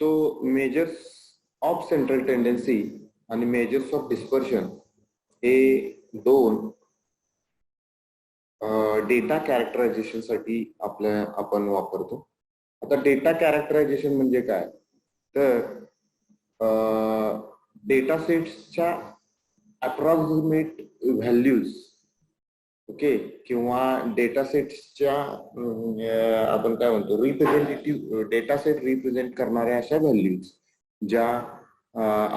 So measures of central tendency आणि measures of dispersion हे दोन डेटा कॅरेक्टरायझेशन साठी आपण वापरतो. आता डेटा कॅरेक्टरायझेशन म्हणजे काय, तर डेटा सेट्सच्या अप्रॉक्सिमेट व्हॅल्यूज ओके किंवा डेटा सेट्सच्या आपण काय म्हणतो रिप्रेझेंटेटिव्ह डेटा सेट रिप्रेझेंट करणाऱ्या अशा व्हॅल्यूज ज्या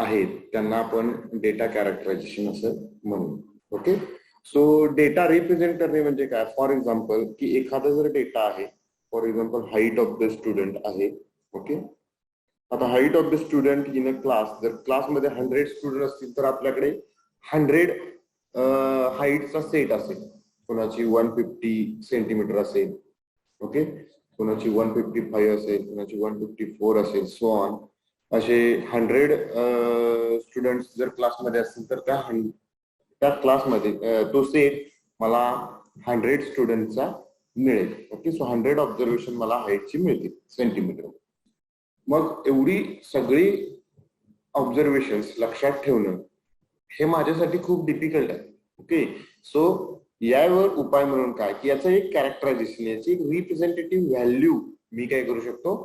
आहेत त्यांना आपण डेटा कॅरेक्टरायझेशन असं म्हणू. ओके, सो डेटा रिप्रेझेंट करणे म्हणजे काय, फॉर एक्झाम्पल की एखादा जर डेटा आहे, for example height of the student आहे. ओके, आता height of the student in a class, जर क्लासमध्ये 100 स्टुडंट असतील तर आपल्याकडे 100 हाईटचा सेट असेल. कोणाची 150 सेंटीमीटर असेल, ओके, कोणाची 155 असेल, कोणाची 154 असेल, सो ऑन. असे 100 स्टुडंट्स जर क्लासमध्ये असतील तर त्या क्लासमध्ये तो सेट मला 100 स्टुडंटचा मिळेल. ओके, सो 100 ऑब्झर्वेशन मला हाईटची मिळतील सेंटीमीटर. मग एवढी सगळी ऑब्झर्वेशन्स लक्षात ठेवणं हे माझ्यासाठी खूप डिफिकल्ट आहे. ओके, सो यावर उपाय म्हणून काय की याचं एक कॅरेक्टरायझेशन, याची एक रिप्रेझेंटेटिव्ह व्हॅल्यू मी काय करू शकतो,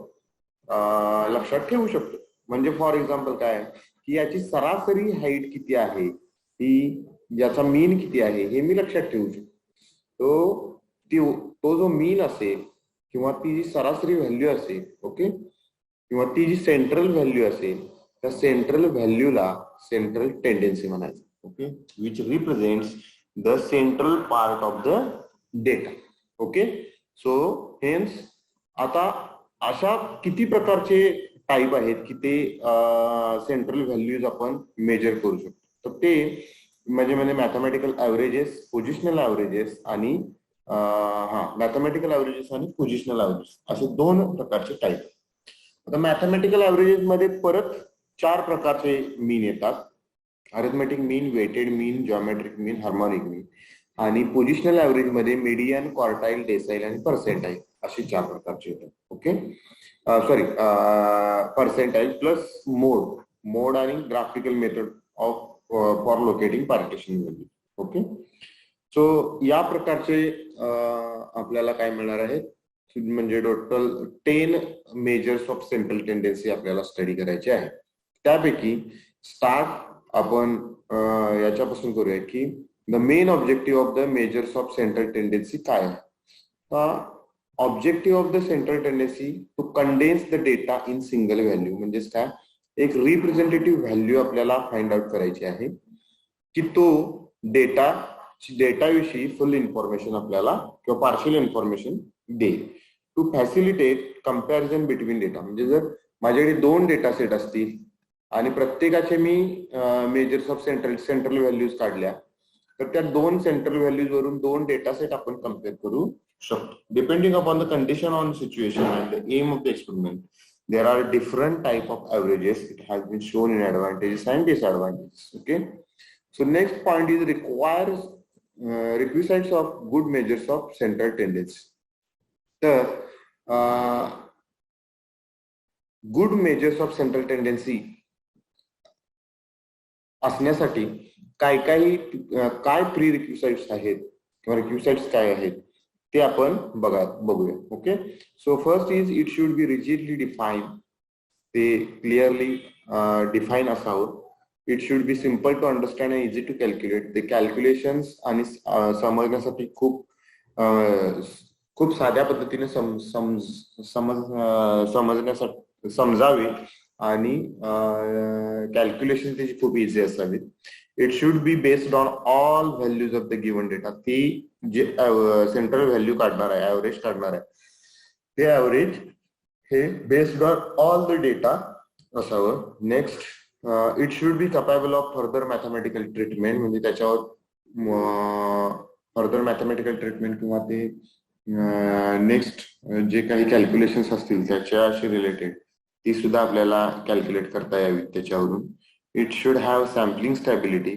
लक्षात ठेवू शकतो. म्हणजे फॉर एक्झाम्पल काय की याची सरासरी हाईट किती आहे, ती याचा मीन किती आहे हे मी लक्षात ठेवू शकतो. तो जो मीन असेल किंवा ती जी सरासरी व्हॅल्यू असेल, ओके, किंवा ती जी सेंट्रल व्हॅल्यू असेल, त्या सेंट्रल व्हॅल्यूला सेंट्रल टेंडन्सी म्हणायचं. Okay, which represents the central part of the data. Okay, so hence आता अशा किती प्रकारचे टाईप आहेत की ते सेंट्रल व्हॅल्यूज आपण मेजर करू शकतो. तर ते म्हणजे मॅथमॅटिकल ऍव्हरेजेस, पोझिशनल ऍव्हरेजेस आणि मॅथमॅटिकल ऍव्हरेजेस आणि पोझिशनल ऍव्हरेजेस असे दोन प्रकारचे टाईप. आता मॅथमॅटिकल ऍव्हरेजेस मध्ये परत 4 प्रकारचे मीन येतात. अरिथमेटिक मीन, वेटेड मीन, जॉमेट्रिक मीन, हार्मोनिक मीन. आणि पोझिशनल ऍव्हरेज मध्ये मीडियन, क्वार्टाईल, डेसाईल आणि पर्सेंटाईल असे 4 प्रकारचे येतात. ओके, सॉरी, पर्सेंटाईल प्लस मोड आणि graphical method of for locating partition value. Okay, so या प्रकारचे आपल्याला काय मिळणार आहे, म्हणजे total 10 measures of central tendency आपल्याला स्टडी करायचे आहे. त्यापैकी स्टार्ट आपण याच्यापासून करूया की the main objective of the measures of central tendency काय आहे. Objective of the central tendency to condense the data in single value. म्हणजेच काय, एक रिप्रेझेंटेटिव्ह व्हॅल्यू आपल्याला फाइंड आउट करायची आहे की तो डेटाविषयी फुल इन्फॉर्मेशन आपल्याला किंवा पार्शियल इन्फॉर्मेशन देईल. To facilitate comparison between data. म्हणजे जर माझ्याकडे 2 डेटा सेट असतील आणि प्रत्येकाचे मी मेजर्स ऑफ सेंट्रल व्हॅल्यूज काढल्या तर त्या 2 सेंट्रल व्हॅल्यूज वरून 2 डेटा सेट आपण कम्पेअर करू शकतो. Depending upon the condition on situation and the aim of the experiment there are different type of averages. It has been shown in advantages and disadvantages. Okay, so next point is requisites of good measures of central tendency. तर good measures of central tendency असण्यासाठी काय pre रिक्विसाइट्स आहेत किंवा रिक्विसाइट्स काय आहेत ते आपण बघूया. Okay, so first is it should be rigidly define. ते क्लिअरली डिफाईन असावं. It should be simple to understand and easy to calculate. ते कॅल्क्युलेशन्स आणि समजण्यासाठी खूप साध्या पद्धतीने समजण्यासाठी समजावे आणि कॅल्क्युलेशन त्याची खूप इझी असावी. It should be based on all values of the given data. ती जे सेंट्रल व्हॅल्यू काढणार आहे, ऍव्हरेज काढणार आहे, ते ऍव्हरेज हे based on all the data असावं. Next, it should be capable of further mathematical treatment. म्हणजे त्याच्यावर फर्दर मॅथमॅटिकल ट्रीटमेंट किंवा ते नेक्स्ट जे काही कॅल्क्युलेशन्स असतील त्याच्याशी रिलेटेड ती सुद्धा आपल्याला कॅल्क्युलेट करता यावी त्याच्यावरून. It should have sampling stability.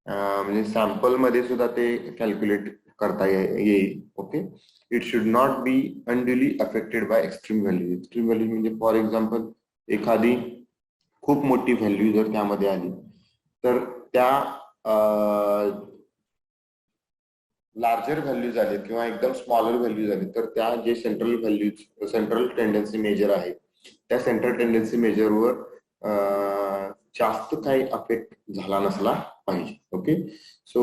म्हणजे सॅम्पल मध्ये सुद्धा ते कॅल्क्युलेट करता येईल. Okay, it should not be unduly affected by extreme value. Extreme value म्हणजे फॉर एक्झाम्पल एखादी खूप मोठी व्हॅल्यू जर त्यामध्ये आली तर त्या लार्जर व्हॅल्यू झाले किंवा एकदम स्मॉलर व्हॅल्यू झाले तर त्या जे सेंट्रल टेंडन्सी मेजर आहे त्या सेंट्रल टेंडन्सी मेजरवर जास्त काही अफेक्ट झाला नसला पाहिजे. ओके, सो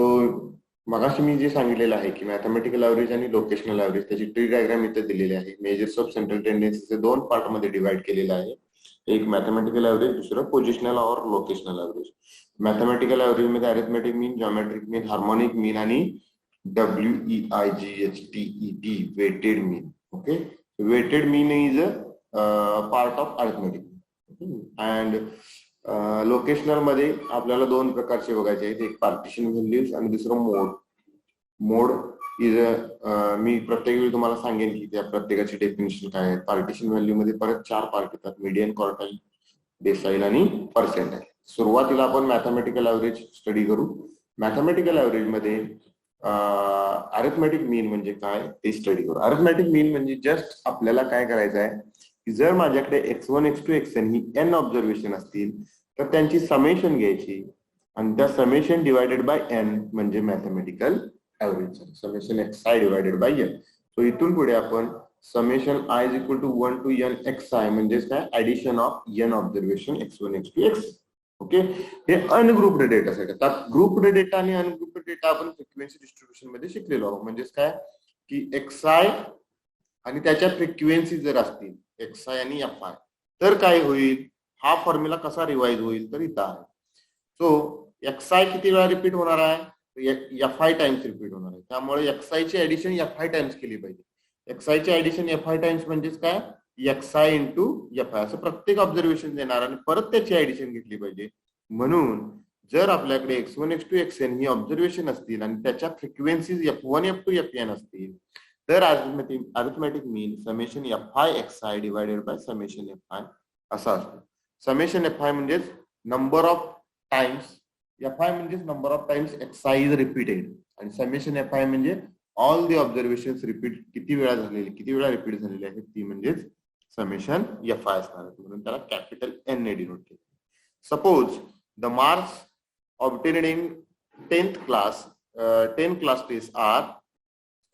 मगाशी मी जे सांगितलेलं आहे की मॅथमॅटिकल ऍव्हरेज आणि लोकेशनल ऍव्हरेज त्याची ट्री डायग्राम इथे दिलेली आहे. मेजर्स ऑफ सेंट्रल टेंडन्सीचे 2 पार्ट मध्ये डिवाइड केलेलं आहे. एक मॅथमॅटिकल ऍव्हरेज, दुसरं पोझिशनल और लोकेशनल ऍव्हरेज. मॅथमॅटिकल ऍव्हरेज मध्ये अरिथमेटिक मीन, जॉमेट्रिक मीन, हार्मोनिक मीन आणि WEIGHTET weighted mean. Okay, weighted mean is a part of arithmetic. And locational मध्ये आपल्याला 2 प्रकारचे बघायचे आहेत. एक पार्टिशन व्हॅल्यूज आणि दुसरं मोड इज मी प्रत्येक वेळी तुम्हाला सांगेन की त्या प्रत्येकाची डेफिनेशन काय आहे. पार्टिशन व्हॅल्यू मध्ये परत 4 पार्ट येतात, मीडियन, क्वार्टाईल, डेसाईल आणि पर्सेंटाईल. सुरुवातीला आपण मॅथमॅटिकल ऍव्हरेज स्टडी करू. मॅथमॅटिकल ऍव्हरेज मध्ये अरिथमेटिक मीन म्हणजे काय ते स्टडी करू. अरिथमेटिक मीन म्हणजे जस्ट आपल्याला काय करायचं आहे की जर माझ्याकडे x1 x2 xn ही n ऑब्झर्वेशन असतील तर त्यांची समेशन घ्यायची आणि त्या समेशन डिवायडेड बाय n म्हणजे mathematical average. Summation xi divided by n. So इथून पुढे आपण summation i is equal to 1 to n xi म्हणजे काय addition of n observation x1 x2 xn. ओके, हे अनग्रुप्ड डेटासाठी. आता ग्रुप्ड डेटा आणि अनग्रुप्ड डेटा आपण फ्रिक्वेन्सी डिस्ट्रीब्युशन मध्ये शिकलेलो आहोत. म्हणजेच काय की xi आणि त्याच्या फ्रिक्वेन्सी जर असतील xi आणि fi तर काय होईल, हा फॉर्म्युला कसा रिवाइज होईल तर इथं आहे. सो xi किती वेळा रिपीट होणार आहे, fi टाइम्स रिपीट होणार आहे. त्यामुळे xi ची ऍडिशन fi टाइम्स केली पाहिजे. xi ची ऍडिशन fi टाइम्स म्हणजेच काय xi इंटू fi असं प्रत्येक ऑब्झर्वेशन देणार आणि परत त्याची ऍडिशन घेतली पाहिजे. म्हणून जर आपल्याकडे x1 x2 xn ही ऑब्झर्वेशन असतील आणि त्याच्या फ्रिक्वेन्सीज f1 f2 fn असतील तर arithmetic mean summation fi xi divided by summation fi असा असतो. समेशन fi म्हणजेच नंबर ऑफ टाइम्स, fi म्हणजेच number of times xi is repeated आणि समेशन fi म्हणजे ऑल दी ऑब्झर्वेशन्स रिपीट किती वेळा रिपीट झालेले आहेत ती म्हणजेच समेशन fi असणार. म्हणून त्याला कॅपिटल N ने डिनोट केले. Suppose the marks obtained in 10th class 10 class tests are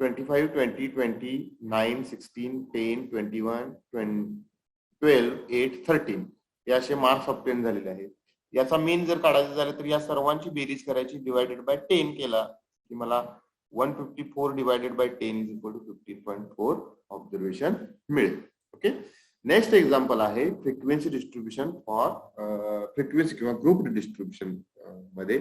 25 20 20 9 16 10 21 12 8 13 हे असे मार्क्स ऑब्टेन झालेले आहेत. याचा मीन जर काढायचं झालं तर या सर्वांची बेरीज करायची, डिवायडेड बाय 10 केला की मला 154 divided by 10 is equal to 15.4 observation मिळेल. ओके, नेक्स्ट एक्झाम्पल आहे फ्रिक्वेन्सी डिस्ट्रीब्युशन फॉर फ्रिक्वेन्सी किंवा ग्रुप डिस्ट्रीब्युशन मध्ये.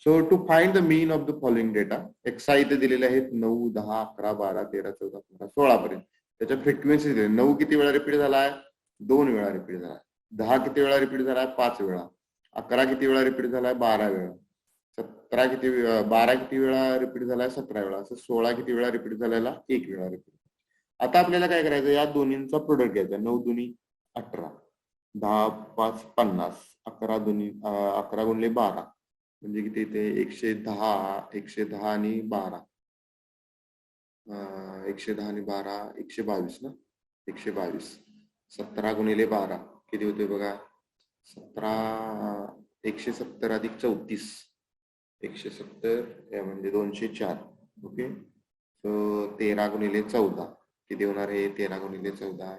So to find the mean of the following data, xi इथे दिलेले आहेत 9 10 11 12 13 14 15 16 पर्यंत. त्याच्या फ्रिक्वेन्सी दिले. 9 किती वेळा रिपीट झालाय, 2 वेळा रिपीट झालाय. 10 किती वेळा रिपीट झालाय, 5 वेळा. 11 किती वेळा रिपीट झालाय, 12 वेळा. 12 किती वेळा रिपीट झालाय, 17 वेळा. असं 16 किती वेळा रिपीट झालेला, 1 वेळा रिपीट. आता आपल्याला काय करायचं, या दोन्हींचा प्रोडक्ट घ्यायचा. 9 दुनी 18, 10 5 50, 11 गुणिले 12 म्हणजे किती येते 110 आणि 12 110 आणि 12 122 ना, 122. 17 गुणिले 12 किती होते बघा, 170 अधिक 34 170 म्हणजे 204. ओके, सो 13 गुणिले 14 किती होणार आहे, 13 गुणिले 14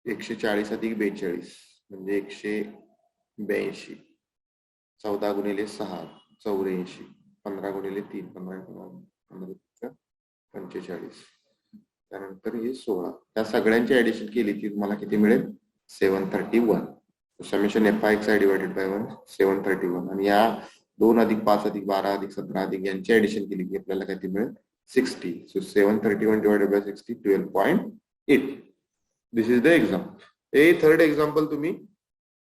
140 अधिक 42 म्हणजे 182. 14 गुणिले 6 84. 15 गुणिले 3 15 45. त्यानंतर हे 16. त्या सगळ्यांची ऍडिशन केली की तुम्हाला किती मिळेल, 731. Summation fi xi divided bye 1 731. आणि या 2 अधिक 5 अधिक 12 अधिक 17 अधिक यांची ऍडिशन केली की आपल्याला किती मिळेल, 60. So 731 divided by 60 12.8. This is the example. हे थर्ड एक्झाम्पल. तुम्ही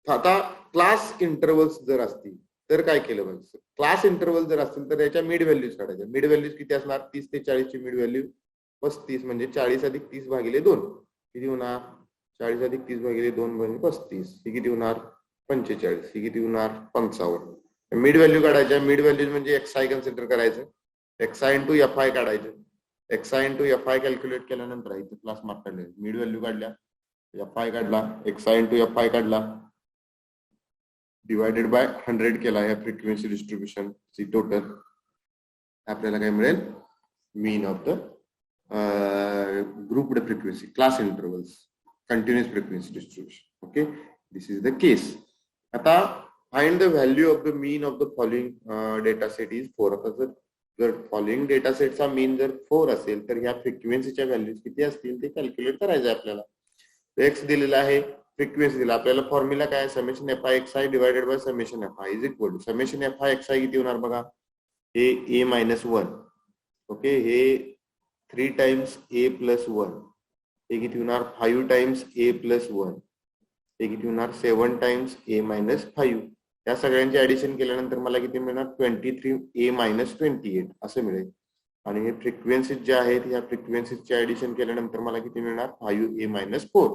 आता क्लास इंटरवल्स जर असतील तर काय केलं पाहिजे. क्लास इंटरवल जर असतील तर याच्या मिड व्हॅल्यूज काढायच्या. मिड व्हॅल्यूज किती असणार, 30 ते 40 ची मिड व्हॅल्यू 35 म्हणजे 40 अधिक 30 भागिले 2 किती होणार, 40 अधिक 30 भागिले 2 म्हणजे 35. ही किती होणार 45. ही किती होणार 55. मिड व्हॅल्यू काढायच्या. मिड व्हॅल्यूज म्हणजे xi कन्सिडर करायचं, xi इंटू fi काढायचं. X I into F I calculate केल्यानंतर इथे क्लास मार्क काढले, मिड व्हॅल्यू काढल्या, एफ आय काढला, X I into F I काढला, डिवायडेड बाय 100 केला या फ्रिक्वेन्सी डिस्ट्रीब्युशन ची टोटल, आपल्याला काय मिळेल, mean of the grouped frequency class intervals continuous frequency distribution. Okay, this is the case. आता find the value of the mean of the following data set is 4. आता जर following data set चा mean जर 4 असेल तर ह्या फ्रिक्वेन्सीच्या values किती असतील ते कॅल्क्युलेट करायचं आहे आपल्याला. एक्स दिलेला आहे, फ्रिक्वेन्सी दिला, आपल्याला फॉर्म्युला काय, summation F I X I divided by summation F I is equal to summation F I X I किती होणार बघा, हे ए मायनस 1. ओके, हे 3 टाइम्स ए प्लस 1, हे किती होणार 5 टाइम्स ए प्लस 1, हे किती होणार 7 टाइम्स ए मायनस 5. या सगळ्यांचे ऍडिशन केल्यानंतर मला किती मिळणार 23 ए मायनस 28 असं मिळेल. आणि हे फ्रिक्वेन्सीज ज्या आहेत या फ्रिक्वेन्सीजचे ऍडिशन केल्यानंतर मला किती मिळणार 5 A minus 4.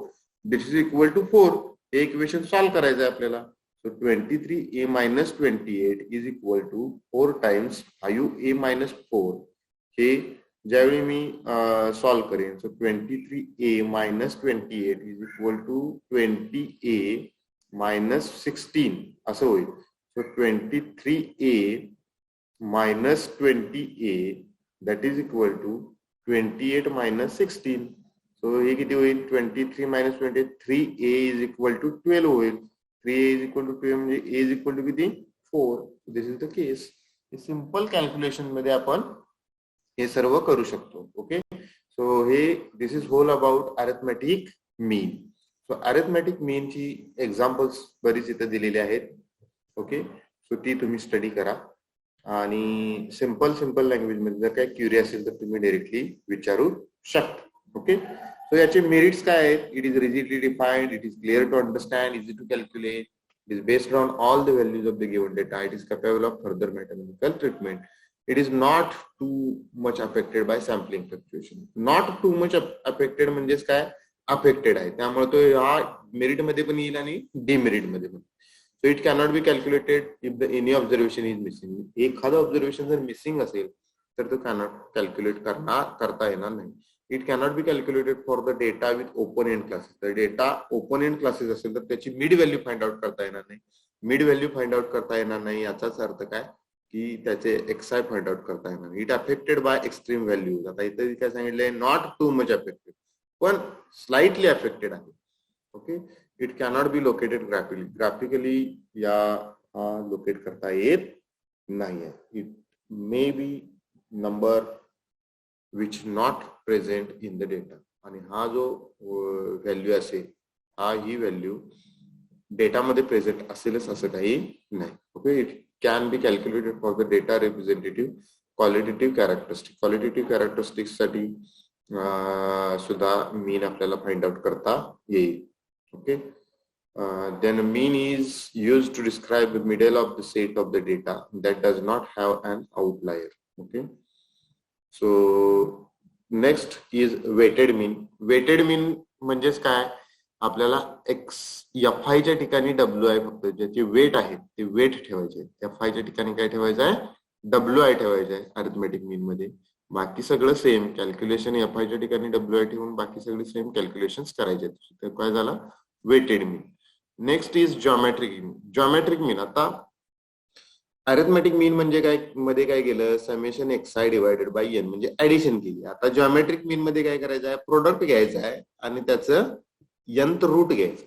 This is equal to 4. हे इक्वेशन सॉल्व्ह करायचं आहे आपल्याला. So 23 A minus 28 is equal to 4 times 5 A minus 4. हे ज्यावेळी मी सॉल्व्ह करेन, so 23 A minus 28 is equal to 20 A minus 16 असं होईल. So 23 A minus 20 A that is equal to 28 minus 16. So हे किती होईल 23 minus 23 A is equal to 12 होईल. 3 ए इज इक्वल टू 12 म्हणजे ए इज इक्वल टू किती 4. This is the case. Simple calculation मध्ये आपण हे सर्व करू शकतो. ओके, सो हे this is whole about arithmetic mean. So arithmetic mean ची एक्झाम्पल्स बरीच इथे दिलेली आहेत. ओके, सो ती तुम्ही स्टडी करा आणि सिंपल लँग्वेज मध्ये जर काय क्युरी असेल तर तुम्ही डायरेक्टली विचारू शकता. ओके, सो याचे मेरिट्स काय आहेत, it is rigidly defined, it is clear to understand, easy to calculate, it is based on all the values of the given data, it is capable of further mathematical treatment, it is not too much affected by sampling fluctuation. Not too much affected म्हणजेच काय, affected आहे, त्यामुळे तो हा merit मध्ये पण येईल आणि डिमेरिट मध्ये पण. So it cannot be calculated if the any observation is missing. एखादा ऑब्झर्वेशन जर मिसिंग असेल तर तो कॅनॉट कॅल्क्युलेट करता येणार नाही. It cannot be calculated for the data with open end classes. तर डेटा ओपन एंड क्लासेस असेल तर त्याची मिड व्हॅल्यू फाइंड आउट करता येणार नाही. मिड व्हॅल्यू फाइंड आउट करता येणार नाही याचाच अर्थ काय की त्याचे एक्स आय फाइंड आउट करता येणार. It affected by extreme values. आता इथे काय सांगितलंय, नॉट टू मच अफेक्टेड पण स्लाइटली अफेक्टेड आहे. Okay, it cannot be located graphically या लोकेट करता येत नाहीये. It may be number which not present in the data. आणि हा जो व्हॅल्यू असेल ही व्हॅल्यू डेटामध्ये प्रेझेंट असेलच असं काही नाही. Okay, it can be calculated for the data representative qualitative characteristic. Qualitative characteristics साठी सुद्धा मीन आपल्याला फाइंड आउट करता येईल. Okay, then mean is used to describe the middle of the set of the data that does not have an outlier. Okay, so next is weighted mean. weighted mean म्हणजेच काय, आपल्याला x F I च्या ठिकाणी W I फक्त ज्याचे weight आहे ते weight ठेवायचे. एफ आय च्या ठिकाणी काय ठेवायचं आहे, डब्ल्यू आय ठेवायचं आहे अरिथमेटिक मीन मध्ये. बाकी सगळं सेम कॅल्क्युलेशन एफ आय च्या ठिकाणी डब्ल्यू आय ठेवून बाकी सगळे सेम कॅल्क्युलेशन करायचे. तर काय झालं weighted mean. Next is geometric mean. Geometric mean, आता अरिथमेटिक मीन म्हणजे काय, मध्ये काय केलं, summation X I divided by N म्हणजे ऍडिशन केली. आता जॉमेट्रिक मीन मध्ये काय करायचं आहे, प्रोडक्ट घ्यायचं आहे आणि त्याचं यंत रूट घ्यायचं.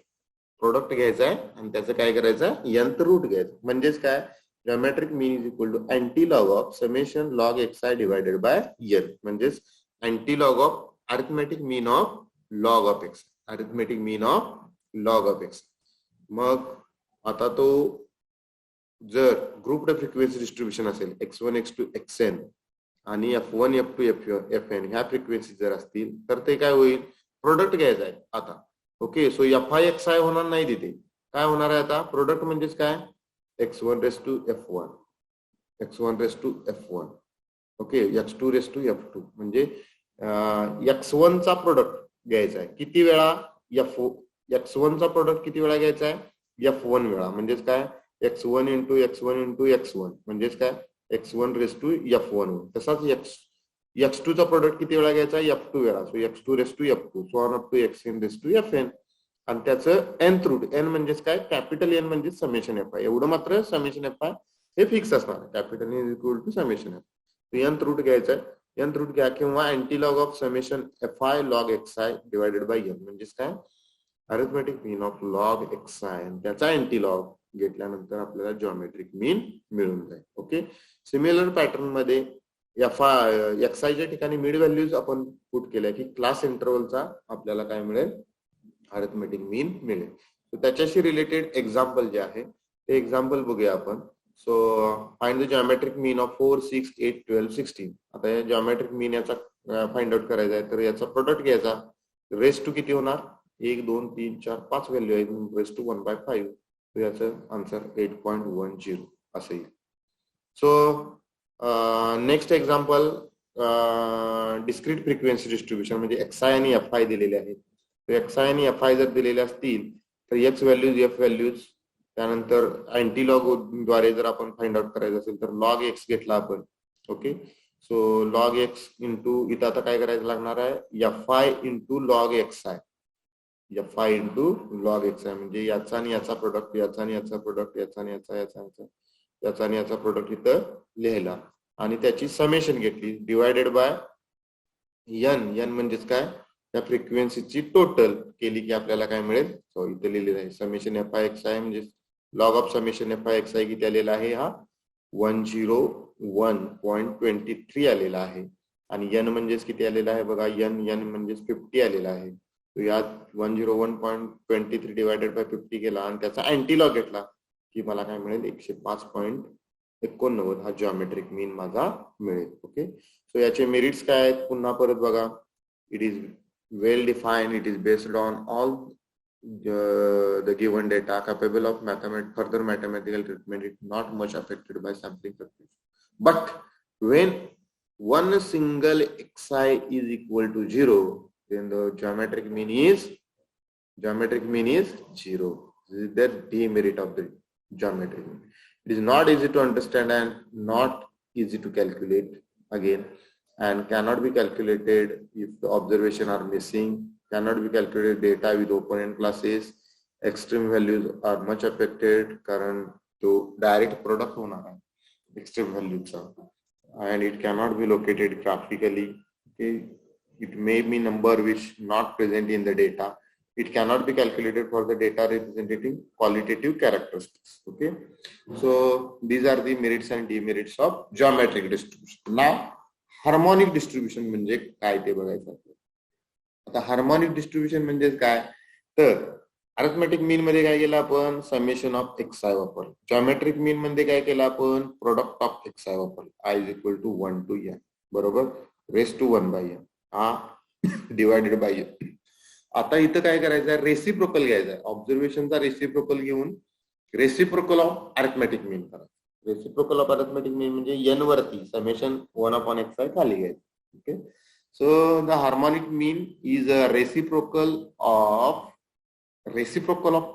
प्रोडक्ट घ्यायचं आहे आणि त्याचं काय करायचं, यंत रूट घ्यायचं. म्हणजेच काय, geometric mean is equal to anti log of summation log X I divided by N. म्हणजेच anti log of arithmetic mean of log of X. Arithmetic mean of log of X. मग आता तो जर grouped frequency distribution असेल x1 x2 xn आणि f1 f2 fn ह्या frequency जर असतील तर ते काय होईल, प्रोडक्ट घ्यायचं आहे आता. Okay, so F I X I होणार नाही तिथे. काय होणार आहे आता, प्रोडक्ट म्हणजेच काय, x1 raise to f1 x1 raise to f1 okay x2 raise to f2 म्हणजे x1 चा प्रोडक्ट घ्यायचा आहे किती वेळा, x1 चा प्रोडक्ट किती वेळा घ्यायचा आहे, f1 वेळा. म्हणजेच काय, x1 into x1 into x1 म्हणजेच काय, x1 रेस टू f1. तसाच x2 चा प्रोडक्ट किती वेळा घ्यायचा, f2 वेळा. So x2 raise to f2 so on up to xn raise to fn. आणि त्याचं nth रूट, n म्हणजेच काय, कॅपिटल N म्हणजे समेशन fi. एवढं मात्र समेशन fi हे फिक्स असणार, capital N equal to summation f. nth root घ्यायचा, nth रूट घ्या किंवा antilog of summation fi log xi divided by n म्हणजेच काय, arithmetic mean of log xi आणि त्याचा अँटीलॉग घेतल्यानंतर आपल्याला जॉमेट्रिक मीन मिळून जाईल. ओके, सिमिलर पॅटर्न मध्ये xi च्या ठिकाणी मिड व्हॅल्यूज आपण पुट केल्या की क्लास इंटरवलचा आपल्याला काय मिळेल, अरिथमेटिक मीन मिळेल. तर त्याच्याशी रिलेटेड एक्झाम्पल जे आहे ते एक्झाम्पल बघूया आपण. So find the geometric mean of 4, 6, 8, 12, 16. आता या जॉमेट्रिक मीन याचा फाइंड आउट करायचा आहे, तर याचा प्रोडक्ट घ्यायचा. रेस टू किती होणार, 1, 2, 3, 4, 5 व्हॅल्यू आहे, रेस टू 1/5. तर याचं आन्सर 8.10 असं येईल. So next example, discrete frequency distribution म्हणजे xi आणि fi दिलेले आहेत. तर xi आणि fi जर दिलेले असतील तर x व्हॅल्यूज, f व्हॅल्यूज, त्यानंतर अँटीलॉग द्वारे जर आपण फाइंड आउट करायचं असेल तर log x घेतला आपण. Okay, so log x into, इथं आता काय करायचं लागणार आहे, fi into log xi, fi into log xi म्हणजे याचा आणि याचा प्रोडक्ट, याचा आणि याचा प्रोडक्ट, याचा आणि याचा, याचा आणि याचा प्रोडक्ट इथं लिहिला आणि त्याची समेशन घेतली डिवायडेड बाय n म्हणजेच काय, त्या फ्रिक्वेन्सीची टोटल केली की आपल्याला काय मिळेल. सो इथे लिहिलेलं आहे समेशन fi xi म्हणजे log of summation fi xi किती आलेला आहे, हा 101.23 आलेला आहे. आणि n म्हणजेच किती आलेला आहे बघा, n म्हणजेच 50 आलेला आहे. तो यात 101.23 डिवायडेड बाय 50 केला आणि त्याचा अँटीलॉग घेतला की मला काय मिळेल, 105.89 हा जॉमेट्रिक मीन माझा मिळेल. ओके, सो याचे मेरिट्स काय आहेत पुन्हा परत बघा. It is well defined, it is based on all the given data, capable of further mathematical treatment, it not much affected by sampling fluctuation. But when one single xi is equal to 0, then the geometric mean is 0. This is the demerit of the geometric mean. It is not easy to understand and not easy to calculate again, and cannot be calculated if the observation are missing, cannot be calculated data with open-end classes. Extreme values are much affected कारण तो direct product होणार आहे extreme values चा, and it cannot be located graphically. Okay, it may be number which not present in the data. It cannot be calculated for the data representative qualitative characteristics. Okay, so these are the merits and demerits of geometric distribution. Now harmonic distribution म्हणजे काय ते बघायचं. आता harmonic distribution म्हणजे काय, तर arithmetic मीन मध्ये काय केलं आपण, समेशन ऑफ xi वापरलं. जॉमेट्रिक मीन मध्ये काय केलं आपण, प्रोडक्ट ऑफ xi वापरलं. i is equal to 1 to n, बरोबर, रेस टू 1/n हा डिवायडेड बाय n. आता इथं काय करायचं आहे, रेसिप्रोकल घ्यायचा आहे. ऑब्झर्वेशनचा रेसिप्रोकल घेऊन रेसिप्रोकल ऑफ अरिथमेटिक मीन करायचं. रेसिप्रोकल ऑफ अरिथमेटिक मीन म्हणजे n वरती समेशन 1/xi खाली घ्यायचं. Okay, so the harmonic mean is a reciprocal of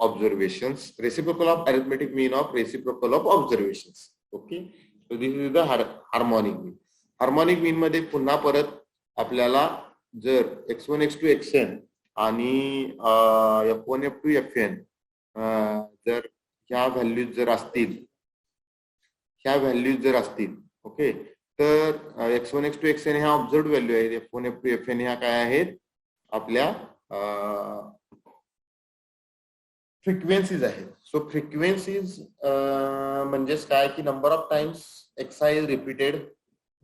observations, reciprocal of arithmetic mean of reciprocal of observations. Okay, so this is the harmonic mean. Harmonic mean मध्ये पुन्हा परत आपल्याला जर x1 x2 xn आणि f1 f2 fn जर ह्या values जर असतील, ओके, तर x1 x2 xn ह्या ऑब्झर्व्ड व्हॅल्यू आहेत, f1 f2 fn ह्या काय आहेत, आपल्या फ्रिक्वेन्सीज आहेत. सो फ्रिक्वेन्सीज म्हणजेच काय की number of times xi is repeated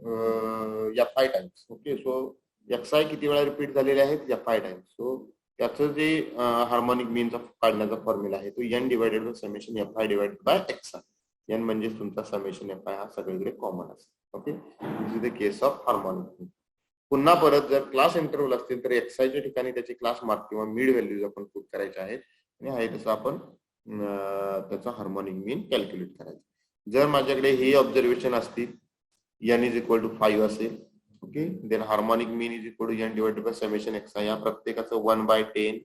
fi times. Okay, so xi किती वेळा रिपीट झालेले आहेत, fi टाइम्स. सो त्याचं जे हार्मोनिक मीनचा काढण्याचा फॉर्म्युला आहे तो n divided by summation fi divided by xi. n म्हणजे तुमचा समेशन fi हा सगळीकडे कॉमन असेल. Okay, this is the case of harmonic mean. पुन्हा परत जर क्लास इंटरव्हल असतील तर xi च्या ठिकाणी त्याची क्लास मार्क किंवा मिड व्हॅल्यूज आपण पुट करायचे आहेत आणि आहे तसं आपण त्याचा हार्मोनिक मीन कॅल्क्युलेट करायचं. जर माझ्याकडे हे ऑब्झर्वेशन असतील, n इज इक्वल टू 5 असेल, okay, then harmonic mean is equal to n divided by summation xi. या प्रत्येकाचं 1/10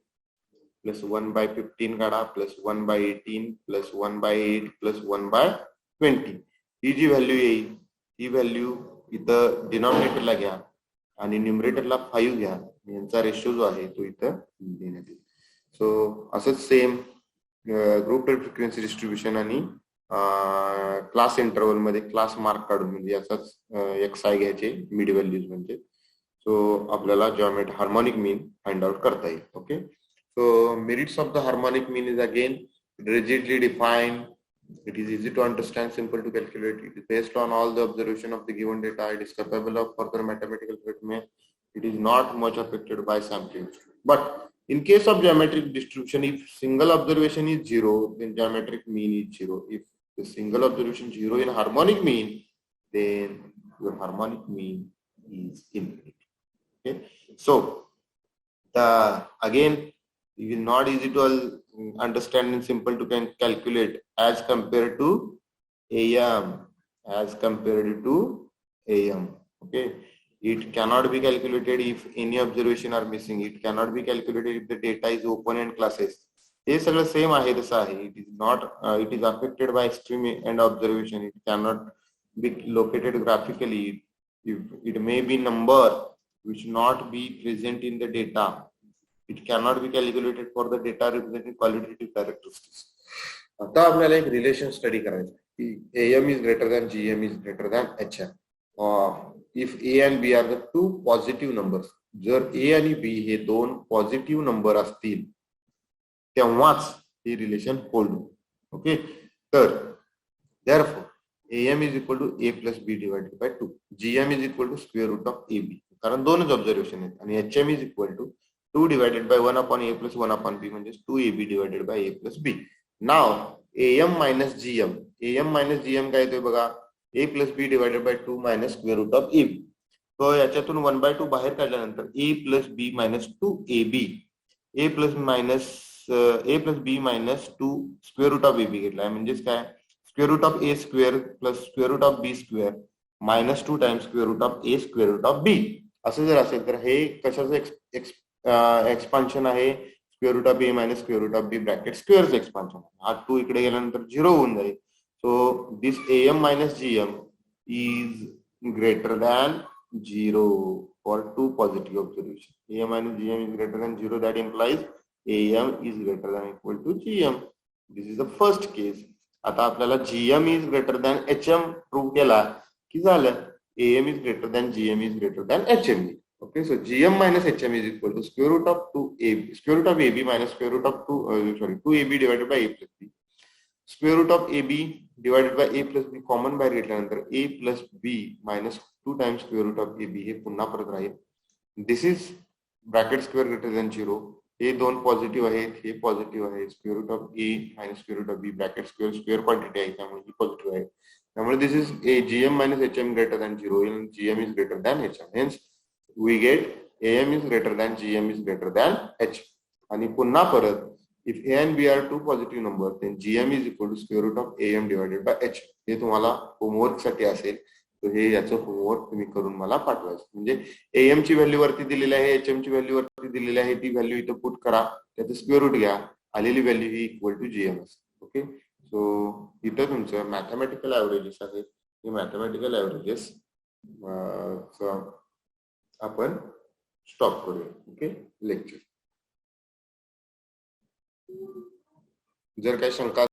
प्लस 1/15 काढा, प्लस 1/18 प्लस 1/8 प्लस 1/20. ही जी व्हॅल्यू येईल ही व्हॅल्यू इथं डिनॉमिनेटरला घ्या आणि न्यूमरेटरला 5 घ्या, यांचा रेशो जो आहे तो इथं देण्यात येईल. सो असंच सेम ग्रुप फ्रिक्वेन्सी डिस्ट्रीब्युशन आणि क्लास इंटरवल मध्ये क्लास मार्क काढून म्हणजे याचाच XI घ्यायचे मिड व्हॅल्यूज म्हणजे. सो आपल्याला जॉमेट्रिक हार्मोनिक मीन फाइंड आउट करता येईल. Okay, so merits of the harmonic mean is again rigidly defined. It is easy to understand, simple to calculate. It is based on all the observation of the given data. It is capable of further mathematical treatment. It is not much affected by sampling. But in case of geometric distribution, if single observation is 0, then geometric mean is 0. If the single observation 0 in harmonic mean, then your harmonic mean is infinity. Okay, so again, it is not easy to understand and simple to calculate as compared to AM. Okay, it cannot be calculated if any observation are missing. It cannot be calculated if the data is open end classes. हे सगळं same आहे तसं आहे. It is not it is affected by extreme end observation. It cannot be located graphically. It may be number which not be present in the data. It cannot be calculated for the data representing qualitative characteristics. आता आपल्याला एक relation study करायचं की AM is greater than GM is greater than HM. If A and B are the two positive numbers, जर A आणि B हे दोन positive number असतील तेव्हाच हे रिलेशन होल्ड होईल. ओके, तर therefore AM is equal to A plus B divided by 2. GM is equal to square root of AB. कारण दोनच ऑब्झर्वेशन आहेत. आणि HM is equal to 2 divided by 1 upon A plus 1 upon B म्हणजे 2AB divided by A plus B. Now AM minus GM. AM minus GM काय येतोय बघा, A plus B divided by 2 minus square root of AB. तो याच्यातून 1/2 बाहेर काढल्यानंतर A plus B minus 2AB. A plus B minus 2 square root of AB घेतलाय म्हणजेच काय, square root of A square plus square root of B square minus 2 times square root of A square root of B. असं जर असेल तर हे कशाचं expansion आहे, square root of A minus square root of B bracket स्क्वेअरचं expansion आहे. हा 2 इकडे गेल्यानंतर 0 होऊन जाईल. So this AM minus GM is greater than 0 for 2 positive observation. AM minus GM is greater than 0. That implies AM is greater than equal to GM. This is the first case. आता आपल्याला GM is greater than HM prove केला की झालं, AM is greater than GM is greater than HM. Okay, so GM minus HM is equal to square root of 2AB, square root of AB minus square root of 2AB divided by A plus B. Square root of AB divided by A plus B common बाहेर घेतल्यानंतर A plus B minus 2 times square root of AB हे पुन्हा परत राहील. This is bracket square greater than 0. हे दोन positive आहेत, हे पॉझिटिव्ह आहे. Square root of A minus square root of B bracket square quantity आहे त्यामुळे ही पॉझिटिव्ह आहे. त्यामुळे this is GM minus HM greater than 0 and GM is greater than HM. Hence we get AM is greater than GM is greater than H. आणि पुन्हा परत if A and B are two positive numbers, then GM is equal to square root of AM divided by H. हे तुम्हाला homework साठी असेल, तर हे याचं होमवर्क तुम्ही करून मला पाठवायचं. म्हणजे AM ची व्हॅल्यू वरती दिलेली आहे, HM ची व्हॅल्यू वरती दिलेली आहे, ती व्हॅल्यू इथं पुट करा, त्याचं स्क्वेअर रूट घ्या, आलेली व्हॅल्यू ही इक्वल टू GM असेल. ओके, सो इथं तुमचं मॅथमॅटिकल ऍव्हरेजेस आहेत. हे मॅथमॅटिकल ऍव्हरेजेस आपण स्टॉप करूया. Okay, lecture. जर काही शंका